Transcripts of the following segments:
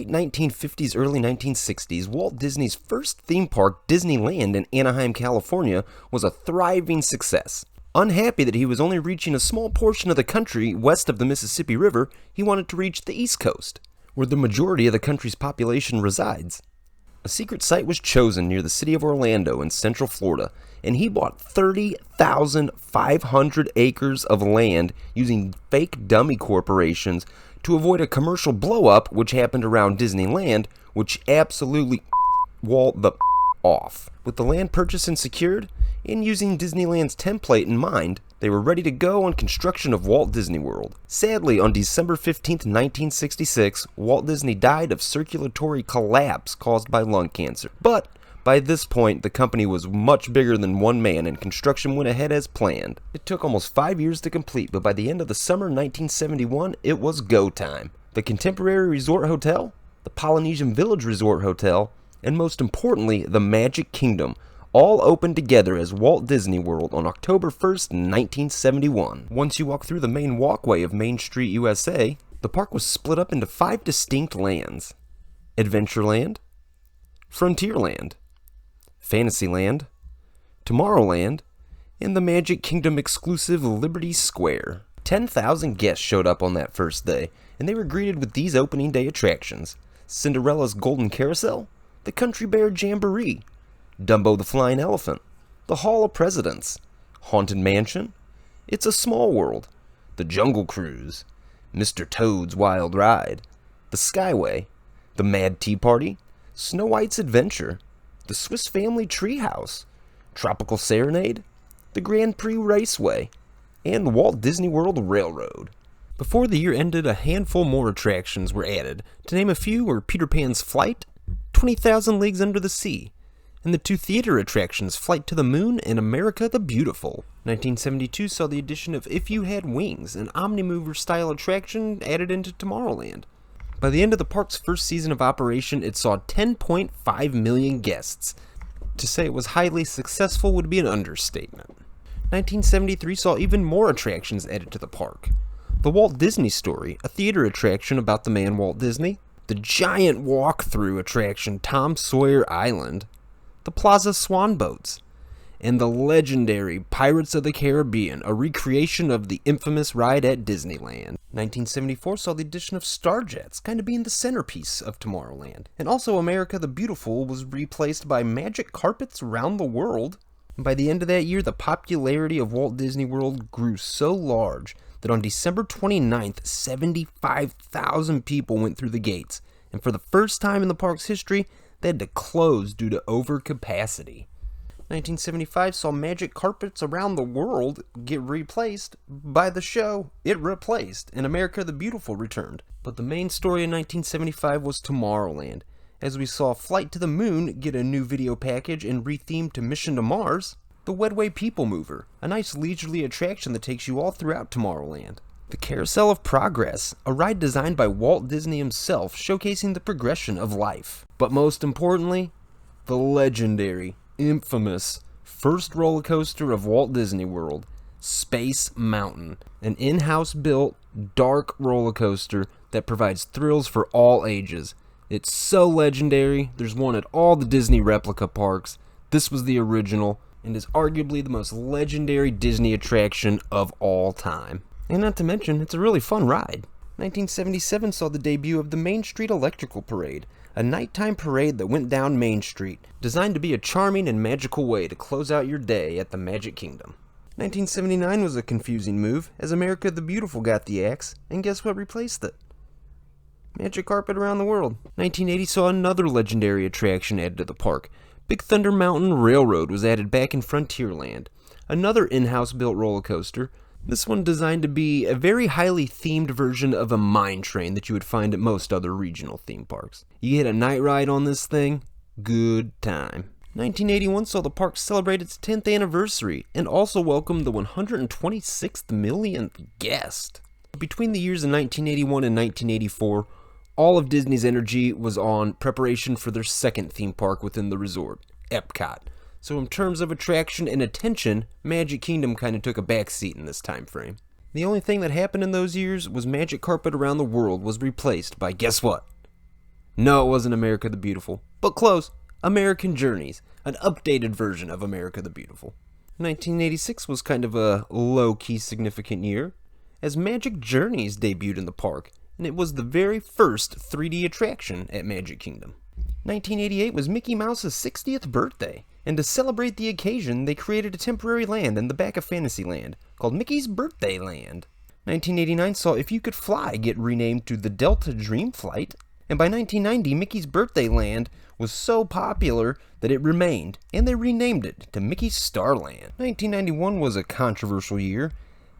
late 1950s, early 1960s, Walt Disney's first theme park, Disneyland in Anaheim, California, was a thriving success. Unhappy that he was only reaching a small portion of the country west of the Mississippi River, he wanted to reach the East Coast, where the majority of the country's population resides. A secret site was chosen near the city of Orlando in central Florida, and he bought 30,500 acres of land using fake dummy corporations to avoid a commercial blow-up which happened around Disneyland, which absolutely Walt the off. With the land purchased and secured, and using Disneyland's template in mind, they were ready to go on construction of Walt Disney World. Sadly, on December 15, 1966, Walt Disney died of circulatory collapse caused by lung cancer. But by this point, the company was much bigger than one man and construction went ahead as planned. It took almost 5 years to complete, but by the end of the summer 1971, it was go time. The Contemporary Resort Hotel, the Polynesian Village Resort Hotel, and most importantly, the Magic Kingdom, all opened together as Walt Disney World on October 1st, 1971. Once you walk through the main walkway of Main Street, USA, the park was split up into 5 distinct lands: Adventureland, Frontierland, Fantasyland, Tomorrowland, and the Magic Kingdom exclusive Liberty Square. 10,000 guests showed up on that first day, and they were greeted with these opening day attractions: Cinderella's Golden Carousel, the Country Bear Jamboree, Dumbo the Flying Elephant, the Hall of Presidents, Haunted Mansion, It's a Small World, the Jungle Cruise, Mr. Toad's Wild Ride, the Skyway, the Mad Tea Party, Snow White's Adventure, the Swiss Family Treehouse, Tropical Serenade, the Grand Prix Raceway, and the Walt Disney World Railroad. Before the year ended, a handful more attractions were added. To name a few were Peter Pan's Flight, 20,000 Leagues Under the Sea, and the 2 theater attractions, Flight to the Moon and America the Beautiful. 1972 saw the addition of If You Had Wings, an Omnimover-style attraction added into Tomorrowland. By the end of the park's first season of operation, it saw 10.5 million guests. To say it was highly successful would be an understatement. 1973 saw even more attractions added to the park. The Walt Disney Story, a theater attraction about the man Walt Disney, the giant walk-through attraction Tom Sawyer Island, the Plaza Swan Boats, and the legendary Pirates of the Caribbean, a recreation of the infamous ride at Disneyland. 1974 saw the addition of Starjets, kind of being the centerpiece of Tomorrowland. And also America the Beautiful was replaced by magic carpets around the world. And by the end of that year, the popularity of Walt Disney World grew so large that on December 29th, 75,000 people went through the gates. And for the first time in the park's history, they had to close due to overcapacity. 1975 saw magic carpets around the world get replaced by the show it replaced, and America the Beautiful returned. But the main story in 1975 was Tomorrowland, as we saw Flight to the Moon get a new video package and rethemed to Mission to Mars, the Wedway People Mover, a nice leisurely attraction that takes you all throughout Tomorrowland. The Carousel of Progress, a ride designed by Walt Disney himself, showcasing the progression of life. But most importantly, the legendary, infamous, first roller coaster of Walt Disney World, Space Mountain, an in-house built, dark roller coaster that provides thrills for all ages. It's so legendary, there's one at all the Disney replica parks. This was the original, and is arguably the most legendary Disney attraction of all time. And not to mention, it's a really fun ride. 1977 saw the debut of the Main Street Electrical Parade, a nighttime parade that went down Main Street, designed to be a charming and magical way to close out your day at the Magic Kingdom. 1979 was a confusing move, as America the Beautiful got the axe, and guess what replaced it? Magic Carpet Around the World. 1980 saw another legendary attraction added to the park. Big Thunder Mountain Railroad was added back in Frontierland, another in-house built roller coaster. This one designed to be a very highly themed version of a mine train that you would find at most other regional theme parks. You get a night ride on this thing, good time. 1981 saw the park celebrate its 10th anniversary and also welcomed the 126th millionth guest. Between the years of 1981 and 1984, all of Disney's energy was on preparation for their second theme park within the resort, Epcot. So in terms of attraction and attention, Magic Kingdom kind of took a backseat in this time frame. The only thing that happened in those years was Magic Carpet Around the World was replaced by, guess what? No, it wasn't America the Beautiful, but close. American Journeys, an updated version of America the Beautiful. 1986 was kind of a low-key significant year, as Magic Journeys debuted in the park, and it was the very first 3D attraction at Magic Kingdom. 1988 was Mickey Mouse's 60th birthday, and to celebrate the occasion, they created a temporary land in the back of Fantasyland called Mickey's Birthday Land. 1989 saw If You Could Fly get renamed to the Delta Dream Flight, and by 1990, Mickey's Birthday Land was so popular that it remained, and they renamed it to Mickey's Starland. 1991 was a controversial year,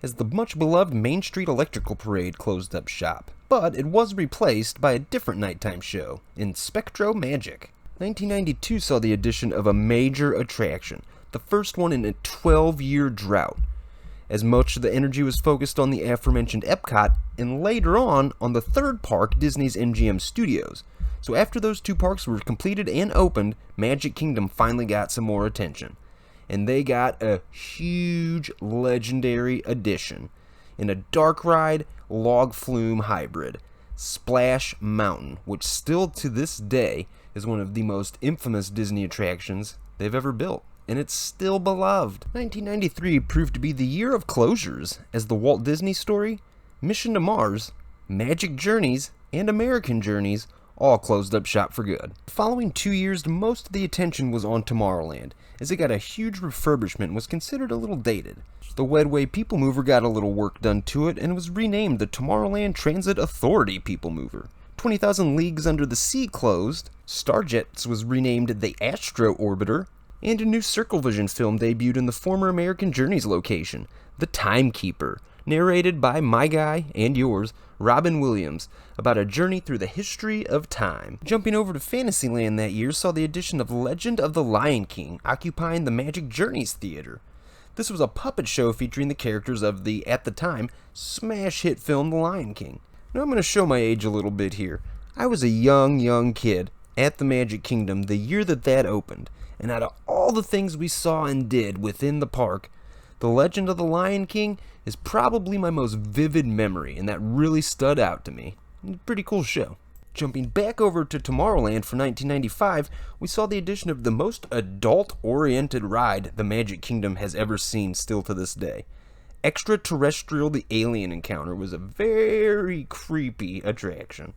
as the much-beloved Main Street Electrical Parade closed up shop, but it was replaced by a different nighttime show in Spectro Magic. 1992 saw the addition of a major attraction, the first one in a 12-year drought, as much of the energy was focused on the aforementioned Epcot and later on the third park, Disney's MGM Studios. So after those two parks were completed and opened, Magic Kingdom finally got some more attention. And they got a huge legendary addition in a dark ride log flume hybrid, Splash Mountain, which still to this day is one of the most infamous Disney attractions they've ever built. And it's still beloved. 1993 proved to be the year of closures, as the Walt Disney Story, Mission to Mars, Magic Journeys, and American Journeys all closed up shop for good. The following 2 years, most of the attention was on Tomorrowland, as it got a huge refurbishment and was considered a little dated. The Wedway People Mover got a little work done to it and was renamed the Tomorrowland Transit Authority People Mover. 20,000 Leagues Under the Sea closed, Starjets was renamed the Astro Orbiter, and a new Circle Vision film debuted in the former American Journeys location, The Timekeeper, narrated by my guy and yours, Robin Williams, about a journey through the history of time. Jumping over to Fantasyland that year saw the addition of Legend of the Lion King, occupying the Magic Journeys Theater. This was a puppet show featuring the characters of the, at the time, smash hit film The Lion King. Now I'm going to show my age a little bit here. I was a young kid at the Magic Kingdom the year that opened, and out of all the things we saw and did within the park, The Legend of the Lion King is probably my most vivid memory, and that really stood out to me. Pretty cool show. Jumping back over to Tomorrowland for 1995, we saw the addition of the most adult-oriented ride the Magic Kingdom has ever seen still to this day. Extraterrestrial The Alien Encounter was a very creepy attraction,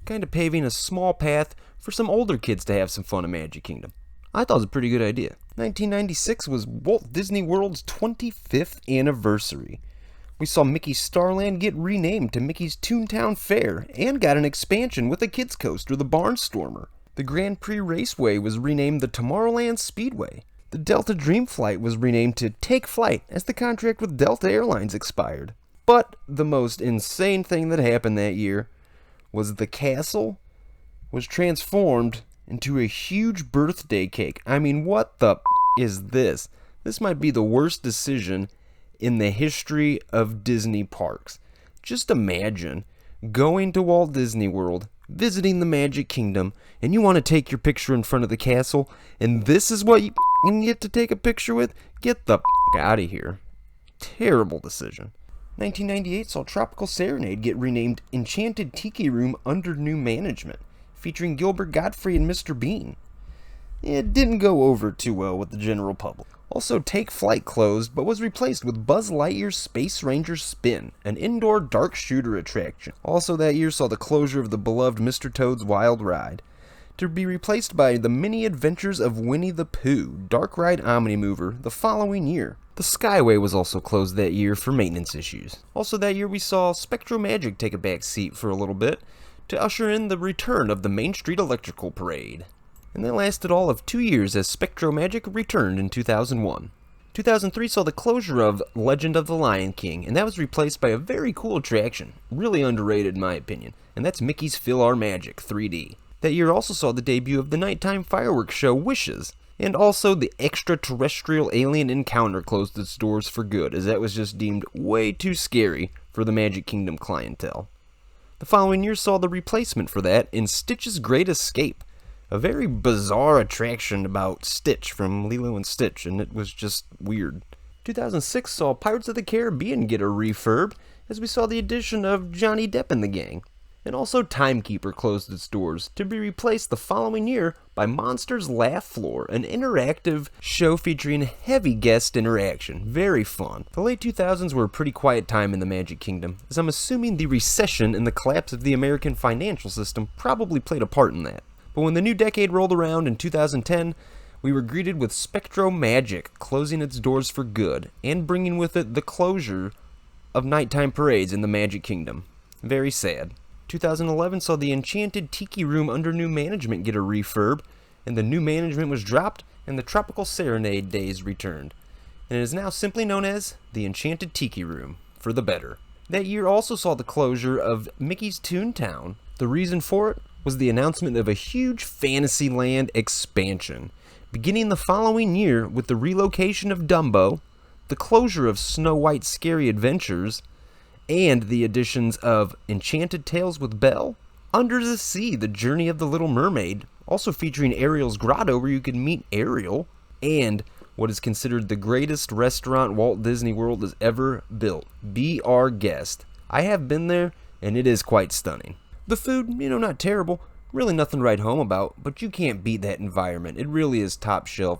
kind of paving a small path for some older kids to have some fun in Magic Kingdom. I thought it was a pretty good idea. 1996 was Walt Disney World's 25th anniversary. We saw Mickey's Starland get renamed to Mickey's Toontown Fair and got an expansion with a kids coaster, the Barnstormer. The Grand Prix Raceway was renamed the Tomorrowland Speedway. The Delta Dream Flight was renamed to Take Flight as the contract with Delta Airlines expired. But the most insane thing that happened that year was the castle was transformed into a huge birthday cake. I mean, what the is this? This might be the worst decision in the history of Disney parks. Just imagine going to Walt Disney World, visiting the Magic Kingdom, and you want to take your picture in front of the castle, and this is what you get to take a picture with? Get the out of here. Terrible decision. 1998 saw Tropical Serenade get renamed Enchanted Tiki Room under new management, featuring Gilbert Gottfried and Mr. Bean. It didn't go over too well with the general public. Also, Take Flight closed, but was replaced with Buzz Lightyear's Space Ranger Spin, an indoor dark shooter attraction. Also that year saw the closure of the beloved Mr. Toad's Wild Ride, to be replaced by the Mini Adventures of Winnie the Pooh Dark Ride Omnimover the following year. The Skyway was also closed that year for maintenance issues. Also that year we saw Spectro Magic take a back seat for a little bit, to usher in the return of the Main Street Electrical Parade. And that lasted all of 2 years as Spectro Magic returned in 2001. 2003 saw the closure of Legend of the Lion King, and that was replaced by a very cool attraction, really underrated in my opinion, and that's Mickey's PhilharMagic 3D. That year also saw the debut of the nighttime fireworks show Wishes, and also the Extraterrestrial Alien Encounter closed its doors for good, as that was just deemed way too scary for the Magic Kingdom clientele. The following year saw the replacement for that in Stitch's Great Escape, a very bizarre attraction about Stitch from Lilo and Stitch, and it was just weird. 2006 saw Pirates of the Caribbean get a refurb, as we saw the addition of Johnny Depp and the gang. And also Timekeeper closed its doors, to be replaced the following year by Monsters Laugh Floor, an interactive show featuring heavy guest interaction. Very fun. The late 2000s were a pretty quiet time in the Magic Kingdom, as I'm assuming the recession and the collapse of the American financial system probably played a part in that. But when the new decade rolled around in 2010, we were greeted with Spectro Magic closing its doors for good, and bringing with it the closure of nighttime parades in the Magic Kingdom. Very sad. 2011 saw the Enchanted Tiki Room under new management get a refurb, and the new management was dropped, and the Tropical Serenade days returned. And it is now simply known as the Enchanted Tiki Room, for the better. That year also saw the closure of Mickey's Toontown. The reason for it was the announcement of a huge Fantasyland expansion, beginning the following year with the relocation of Dumbo, the closure of Snow White's Scary Adventures, and the additions of Enchanted Tales with Belle, Under the Sea, The Journey of the Little Mermaid, also featuring Ariel's Grotto where you can meet Ariel, and what is considered the greatest restaurant Walt Disney World has ever built. Be Our Guest. I have been there, and it is quite stunning. The food, not terrible, really nothing to write home about, but you can't beat that environment. It really is top shelf.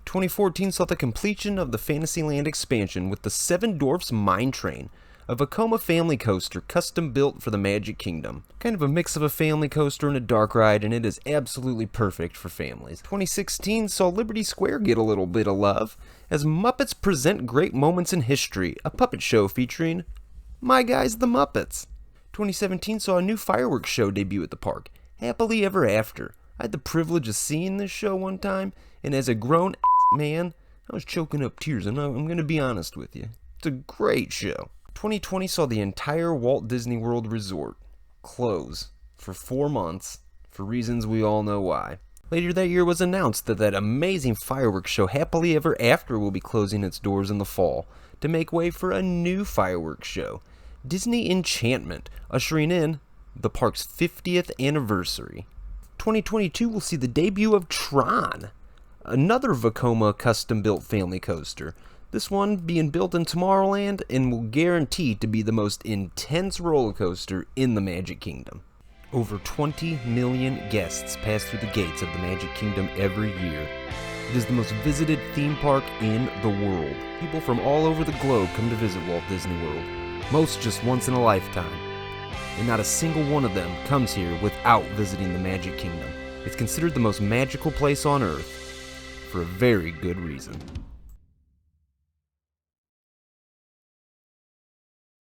2014 saw the completion of the Fantasyland expansion with the Seven Dwarfs Mine Train, a Vekoma family coaster custom built for the Magic Kingdom. Kind of a mix of a family coaster and a dark ride, and it is absolutely perfect for families. 2016 saw Liberty Square get a little bit of love, as Muppets Present Great Moments in History, a puppet show featuring My Guys the Muppets. 2017 saw a new fireworks show debut at the park, Happily Ever After. I had the privilege of seeing this show one time, and as a grown man, I was choking up tears, and I'm going to be honest with you. It's a great show. 2020 saw the entire Walt Disney World Resort close for 4 months, for reasons we all know why. Later that year was announced that amazing fireworks show Happily Ever After will be closing its doors in the fall, to make way for a new fireworks show, Disney Enchantment, ushering in the park's 50th anniversary. 2022 will see the debut of Tron, another Vekoma custom-built family coaster. This one being built in Tomorrowland and will guarantee to be the most intense roller coaster in the Magic Kingdom. Over 20 million guests pass through the gates of the Magic Kingdom every year. It is the most visited theme park in the world. People from all over the globe come to visit Walt Disney World, most just once in a lifetime. And not a single one of them comes here without visiting the Magic Kingdom. It's considered the most magical place on Earth, for a very good reason.